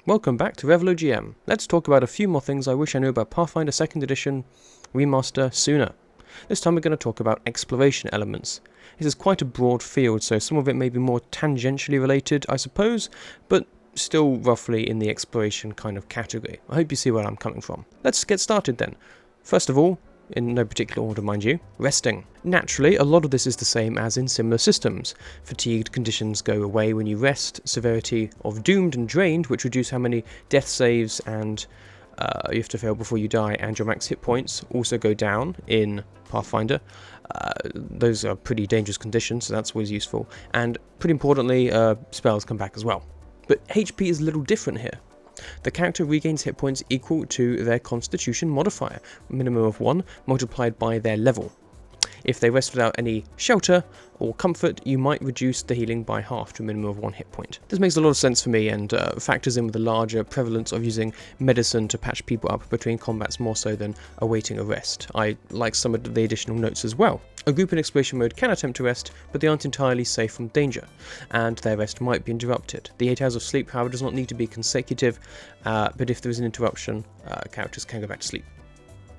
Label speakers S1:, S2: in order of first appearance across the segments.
S1: Welcome back to Revelo GM. Let's talk about a few more things I wish I knew about Pathfinder 2nd Edition Remaster sooner. This time we're going to talk about exploration elements. This is quite a broad field, so some of it may be more tangentially related, I suppose, but still roughly in the exploration kind of category. I hope you see where I'm coming from. Let's get started then. First of all, in no particular order mind you, resting. Naturally, a lot of this is the same as in similar systems. Fatigued conditions go away when you rest, severity of doomed and drained, which reduce how many death saves and you have to fail before you die, and your max hit points also go down in Pathfinder. Those are pretty dangerous conditions, so that's always useful. And pretty importantly, spells come back as well. But HP is a little different here. The character regains hit points equal to their constitution modifier, minimum of 1, multiplied by their level. If they rest without any shelter or comfort, you might reduce the healing by half to a minimum of 1 hit point. This makes a lot of sense for me and factors in with the larger prevalence of using medicine to patch people up between combats more so than awaiting a rest. I like some of the additional notes as well. A group in exploration mode can attempt to rest, but they aren't entirely safe from danger, and their rest might be interrupted. The 8 hours of sleep, however, does not need to be consecutive, but if there is an interruption, characters can go back to sleep.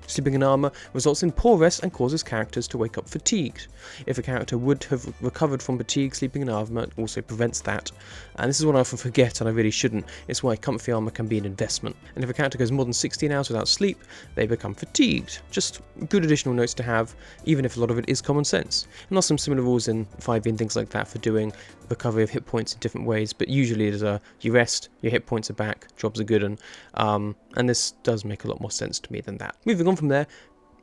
S1: Sleeping in armour results in poor rest and causes characters to wake up fatigued. If a character would have recovered from fatigue, sleeping in armour also prevents that. And this is what I often forget, and I really shouldn't. It's why comfy armour can be an investment. And if a character goes more than 16 hours without sleep, they become fatigued. Just good additional notes to have, even if a lot of it is common sense. And there are some similar rules in 5e and things like that for doing recovery of hit points in different ways, but usually it is you rest, your hit points are back, jobs are good, and this does make a lot more sense to me than that. Moving on from there,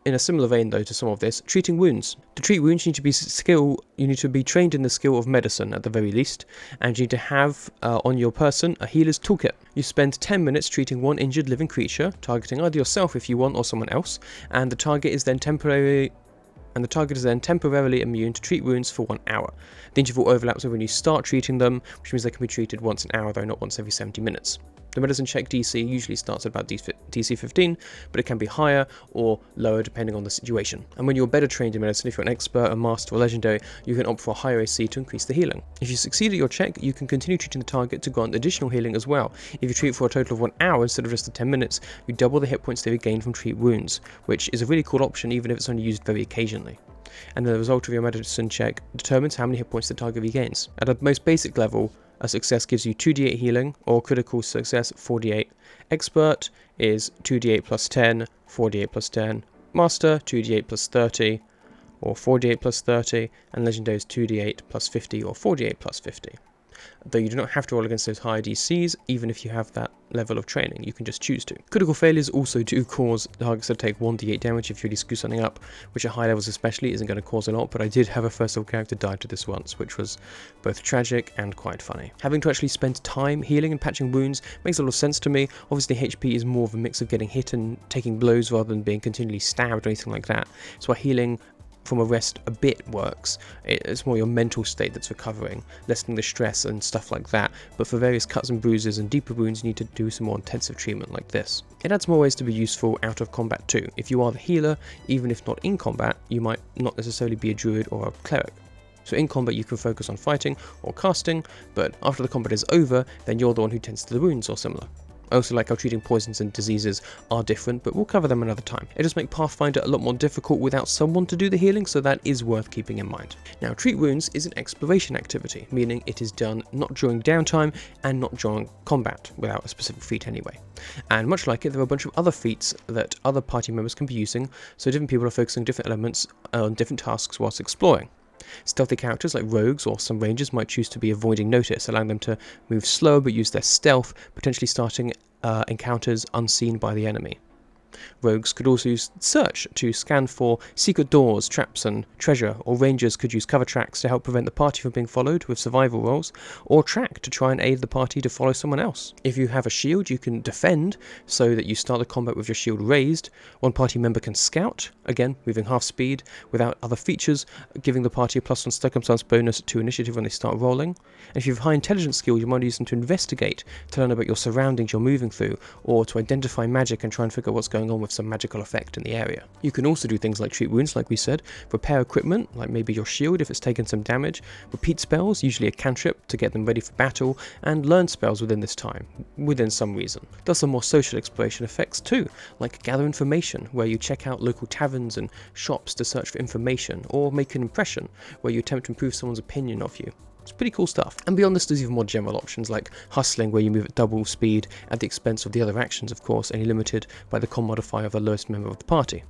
S1: in a similar vein though to some of this, treating wounds. To treat wounds, you need to be trained in the skill of medicine at the very least, and you need to have on your person a healer's toolkit. You spend 10 minutes treating one injured living creature, targeting either yourself if you want or someone else, and the target is then temporarily immune to treat wounds for 1 hour. The interval overlaps with when you start treating them, which means they can be treated once an hour, though not once every 70 minutes. The medicine check DC usually starts at about DC 15, but it can be higher or lower depending on the situation. And when you're better trained in medicine, if you're an expert, a master, or legendary, you can opt for a higher AC to increase the healing. If you succeed at your check, you can continue treating the target to grant additional healing as well. If you treat for a total of 1 hour instead of just the 10 minutes, you double the hit points they regain from treat wounds, which is a really cool option even if it's only used very occasionally. And the result of your medicine check determines how many hit points the target regains. At a most basic level, a success gives you 2d8 healing, or critical success 4d8. Expert is 2d8 plus 10, 4d8 plus 10. Master 2d8 plus 30, or 4d8 plus 30. And legendary is 2d8 plus 50, or 4d8 plus 50. Though you do not have to roll against those higher DCs, even if you have that level of training, you can just choose to. Critical failures also do cause targets to take 1d8 damage if you really screw something up, which at high levels especially isn't going to cause a lot, but I did have a first level character die to this once, which was both tragic and quite funny. Having to actually spend time healing and patching wounds makes a lot of sense to me. Obviously HP is more of a mix of getting hit and taking blows rather than being continually stabbed or anything like that, so while healing from a rest a bit works, it's more your mental state that's recovering, lessening the stress and stuff like that, but for various cuts and bruises and deeper wounds you need to do some more intensive treatment like this. It adds more ways to be useful out of combat too. If you are the healer, even if not in combat, you might not necessarily be a druid or a cleric. So in combat you can focus on fighting or casting, but after the combat is over, then you're the one who tends to the wounds or similar. I also like how treating poisons and diseases are different, but we'll cover them another time. It does make Pathfinder a lot more difficult without someone to do the healing, so that is worth keeping in mind. Now, treat wounds is an exploration activity, meaning it is done not during downtime and not during combat, without a specific feat anyway. And much like it, there are a bunch of other feats that other party members can be using, so different people are focusing on different elements on different tasks whilst exploring. Stealthy characters like rogues or some rangers might choose to be avoiding notice, allowing them to move slow but use their stealth, potentially starting encounters unseen by the enemy. Rogues could also use search to scan for secret doors, traps and treasure, or rangers could use cover tracks to help prevent the party from being followed with survival rolls, or track to try and aid the party to follow someone else. If you have a shield, you can defend so that you start the combat with your shield raised. One party member can scout, again moving half speed without other features, giving the party a +1 circumstance bonus to initiative when they start rolling. And if you have high intelligence skill, you might use them to investigate, to learn about your surroundings you're moving through, or to identify magic and try and figure out what's going going on with some magical effect in the area. You can also do things like treat wounds, like we said, repair equipment, like maybe your shield if it's taken some damage, repeat spells, usually a cantrip to get them ready for battle, and learn spells within this time, within some reason. There's some more social exploration effects too, like gather information, where you check out local taverns and shops to search for information, or make an impression, where you attempt to improve someone's opinion of you. It's pretty cool stuff. And beyond this, there's even more general options like hustling, where you move at double speed at the expense of the other actions, of course, and you're limited by the con modifier of the lowest member of the party.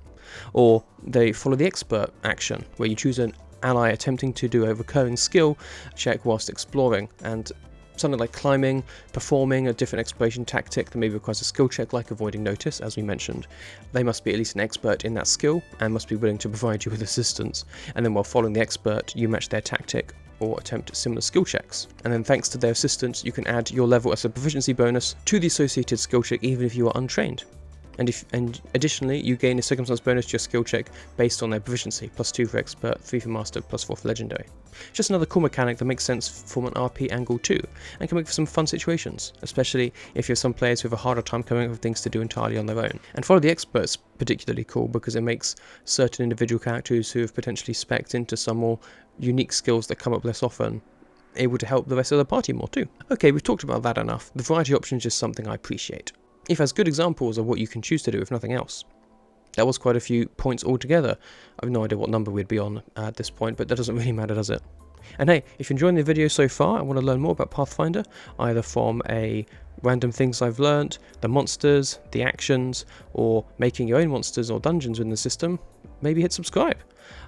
S1: Or they follow the expert action, where you choose an ally attempting to do a recurring skill check whilst exploring, and something like climbing, performing a different exploration tactic that maybe requires a skill check like avoiding notice, as we mentioned. They must be at least an expert in that skill and must be willing to provide you with assistance, and then while following the expert, you match their tactic or attempt similar skill checks. And then thanks to their assistance, you can add your level as a proficiency bonus to the associated skill check even if you are untrained. And additionally, you gain a circumstance bonus to your skill check based on their proficiency, +2 for expert, 3 for master, +4 for legendary. Just another cool mechanic that makes sense from an RP angle too, and can make for some fun situations, especially if you have some players who have a harder time coming up with things to do entirely on their own. And follow the expert's particularly cool because it makes certain individual characters who have potentially specced into some more unique skills that come up less often able to help the rest of the party more too. Okay, we've talked about that enough. The variety option is just something I appreciate. It has good examples of what you can choose to do if nothing else. That was quite a few points altogether. I have no idea what number we'd be on at this point, but that doesn't really matter, does it? And hey, if you're enjoying the video so far and want to learn more about Pathfinder, either from random things I've learnt, the monsters, the actions, or making your own monsters or dungeons within the system, maybe hit subscribe.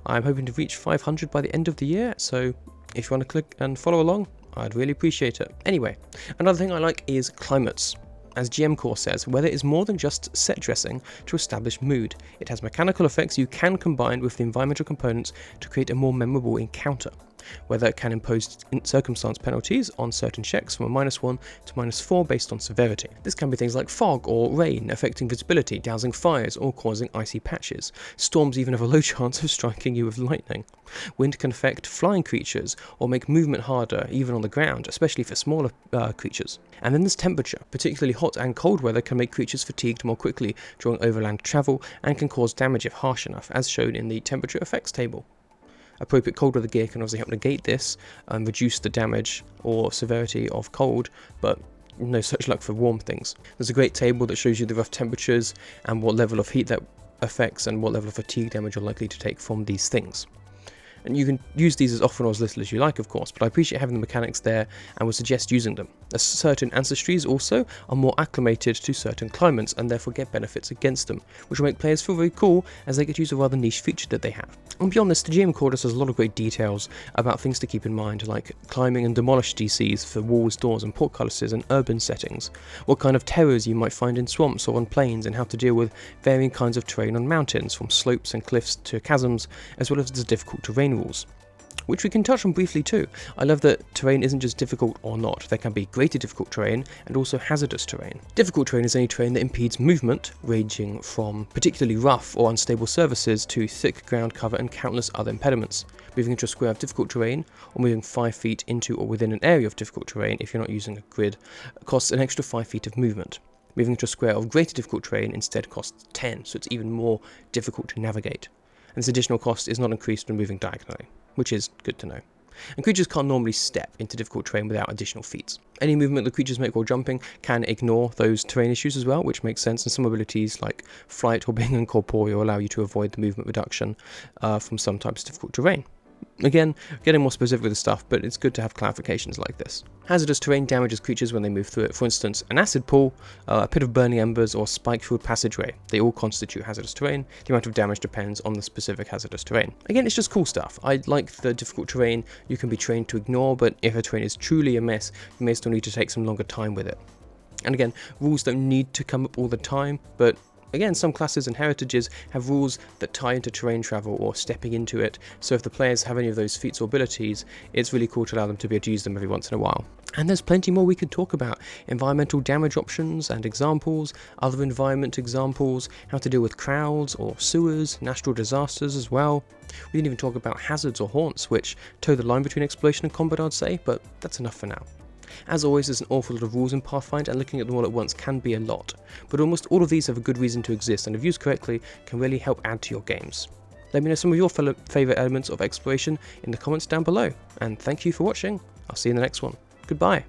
S1: I'm hoping to reach 500 by the end of the year, so if you want to click and follow along, I'd really appreciate it. Anyway, another thing I like is climates. As GM Core says, weather is more than just set dressing to establish mood. It has mechanical effects you can combine with the environmental components to create a more memorable encounter. Weather can impose circumstance penalties on certain checks from a -1 to -4 based on severity. This can be things like fog or rain affecting visibility, dousing fires or causing icy patches. Storms even have a low chance of striking you with lightning. Wind can affect flying creatures or make movement harder even on the ground, especially for smaller creatures. And then there's temperature. Particularly hot and cold weather can make creatures fatigued more quickly during overland travel and can cause damage if harsh enough, as shown in the temperature effects table. Appropriate cold weather gear can obviously help negate this and reduce the damage or severity of cold, but no such luck for warm things. There's a great table that shows you the rough temperatures and what level of heat that affects and what level of fatigue damage you're likely to take from these things. And you can use these as often or as little as you like, of course, but I appreciate having the mechanics there and would suggest using them, as certain ancestries also are more acclimated to certain climates and therefore get benefits against them, which will make players feel very cool as they get to use a rather niche feature that they have. And beyond this, the GM Core has a lot of great details about things to keep in mind, like climbing and demolish DCs for walls, doors and portcullises in urban settings, what kind of terrors you might find in swamps or on plains, and how to deal with varying kinds of terrain on mountains, from slopes and cliffs to chasms, as well as the difficult terrain rules, which we can touch on briefly too. I love that terrain isn't just difficult or not, there can be greatly difficult terrain and also hazardous terrain. Difficult terrain is any terrain that impedes movement, ranging from particularly rough or unstable surfaces to thick ground cover and countless other impediments. Moving into a square of difficult terrain, or moving 5 feet into or within an area of difficult terrain if you're not using a grid, costs an extra 5 feet of movement. Moving into a square of greater difficult terrain instead costs 10, so it's even more difficult to navigate. And this additional cost is not increased when moving diagonally, which is good to know. And creatures can't normally step into difficult terrain without additional feats. Any movement the creatures make while jumping can ignore those terrain issues as well, which makes sense, and some abilities like flight or being incorporeal allow you to avoid the movement reduction from some types of difficult terrain. Again, getting more specific with the stuff, but it's good to have clarifications like this. Hazardous terrain damages creatures when they move through it. For instance, an acid pool, a pit of burning embers, or spike-filled passageway. They all constitute hazardous terrain. The amount of damage depends on the specific hazardous terrain. Again, it's just cool stuff. I like the difficult terrain you can be trained to ignore, but if a terrain is truly a mess, you may still need to take some longer time with it. And again, rules don't need to come up all the time, but again, some classes and heritages have rules that tie into terrain travel or stepping into it, so if the players have any of those feats or abilities, it's really cool to allow them to be able to use them every once in a while. And there's plenty more we could talk about. Environmental damage options and examples, other environment examples, how to deal with crowds or sewers, natural disasters as well. We didn't even talk about hazards or haunts, which toe the line between exploration and combat, I'd say, but that's enough for now. As always, there's an awful lot of rules in Pathfinder, and looking at them all at once can be a lot, but almost all of these have a good reason to exist, and if used correctly, can really help add to your games. Let me know some of your favourite elements of exploration in the comments down below, and thank you for watching. I'll see you in the next one. Goodbye.